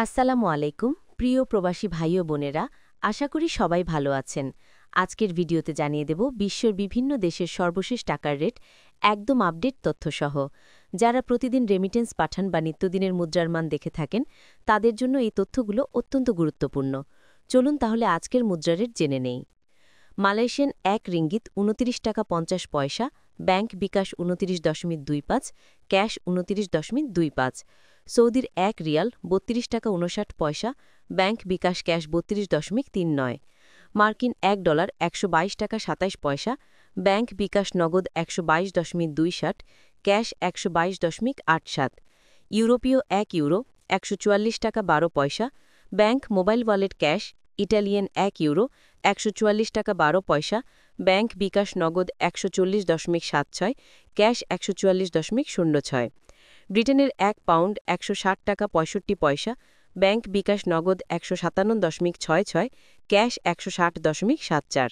আসসালামু আলাইকুম প্রিয় প্রবাসী ভাই ও বোনেরা, আশা করি সবাই ভালো আছেন। আজকের ভিডিওতে জানিয়ে দেব বিশ্বের বিভিন্ন দেশের সর্বশেষ টাকার রেট, একদম আপডেট তথ্যসহ। যারা প্রতিদিন রেমিটেন্স পাঠান বা নিত্যদিনের মুদ্রার মান দেখে থাকেন, তাদের জন্য এই তথ্যগুলো অত্যন্ত গুরুত্বপূর্ণ। চলুন তাহলে আজকের মুদ্রা রেট জেনে নেই। মালয়েশিয়ান ১ রিঙ্গিত ২৯ টাকা ৫০ পয়সা, ব্যাংক বিকাশ ২৯.25, ক্যাশ ২৯.25। সৌদির ১ রিয়াল ৩২ টাকা ৫৯ পয়সা, ব্যাংক বিকাশ ক্যাশ ৩২.৩৯। মার্কিন $১ ১২২ টাকা ২৭ পয়সা, ব্যাংক বিকাশ নগদ ১২২.২৭, ক্যাশ ১২২.৮৭। ইউরোপীয় ১ ইউরো ১৪৪ টাকা ১২ পয়সা, bank mobile wallet cash Italian ১ euro ১৪৪ টাকা ১২ পয়সা, ব্যাংক বিকাশ নগদ ১৪০.৭৬, ক্যাশ ১৪৪.০৬। ব্রিটেনের ১ পাউন্ড ১৬০ টাকা ৬৫ পয়সা, ব্যাংক বিকাশ নগদ ১৫৭.৬৬, ক্যাশ ১৬০.৭৪।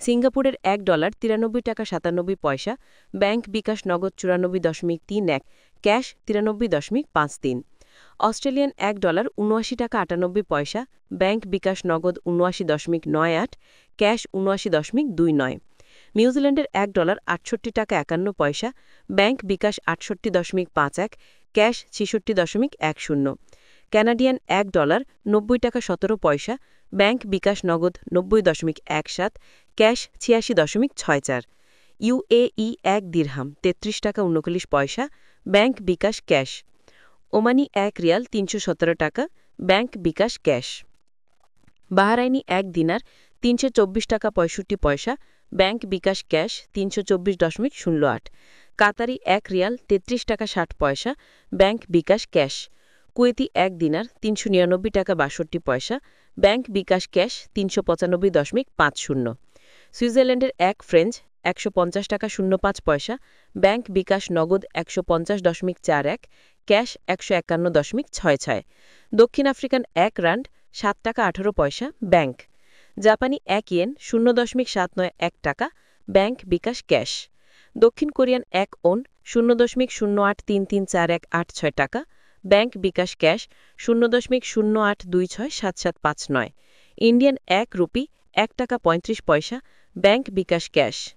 সিঙ্গাপুরের $১ ৯৩ টাকা ৯৭ পয়সা, ব্যাংক বিকাশ নগদ ৯৪.৩১, ক্যাশ ৯৩.53। অস্ট্রেলিয়ান $১ ৭৯ টাকা ৯৮ পয়সা, ব্যাংক বিকাশ নগদ ৭৯.৯৮, ক্যাশ ৭৯.29। নিউজিল্যান্ডের $১ ৬৮ টাকা ৫১ পয়সা, ব্যাংক বিকাশ ৬৮.৫১, ক্যাশ ৬৬.১০। কানাডিয়ান $১ ৯০ টাকা ১৭ পয়সা, ব্যাংক বিকাশ নগদ ৯০.১৭, ক্যাশ ৮৬.৬৪। ইউএই ১ দিরহাম ৩৩ টাকা ৩৯ পয়সা, ব্যাংক বিকাশ ক্যাশ। ওমানি ১ রিয়াল ৩১৭ টাকা, ব্যাংক বিকাশ ক্যাশ। বাহরাইনি ১ দিনার ৩২৪ টাকা ৬৫ পয়সা, ব্যাংক বিকাশ ক্যাশ ৩২৪.০৮। কাতারি ১ রিয়াল ৩৩ টাকা ৬০ পয়সা, ব্যাংক বিকাশ ক্যাশ। কুয়েতি ১ দিনার ৩৯৯ টাকা ৬২ পয়সা, ব্যাংক বিকাশ ক্যাশ ৩৯৫.৫০। সুইজারল্যান্ডের ১ ফ্রেঞ্চ ১৫০ টাকা ০৫ পয়সা, ব্যাংক বিকাশ নগদ ১৫০.৪১, ক্যাশ ১৫১.৬৬। দক্ষিণ আফ্রিকান ১ রান্ড ৭ টাকা ১৮ পয়সা, ব্যাংক। জাপানি ১ ইয়েন ০.৭৯১ টাকা, ব্যাংক বিকাশ ক্যাশ। দক্ষিণ কোরিয়ান ১ ওন ০.০৮৩৩৪১৮৬ টাকা, ব্যাংক বিকাশ ক্যাশ ০.০৮২৬৭৭৫৯। ইন্ডিয়ান ১ রুপি ১ টাকা ৩৫ পয়সা, ব্যাংক বিকাশ ক্যাশ।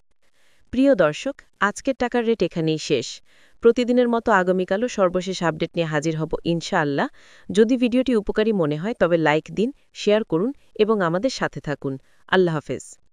প্রিয় দর্শক, আজকের টাকার রেট এখানেই শেষ। প্রতিদিনের মতো আগামীকালও সর্বশেষ আপডেট নিয়ে হাজির হব ইনশাআল্লাহ। যদি ভিডিওটি উপকারী মনে হয় তবে লাইক দিন, শেয়ার করুন এবং আমাদের সাথে থাকুন। আল্লাহ হাফেজ।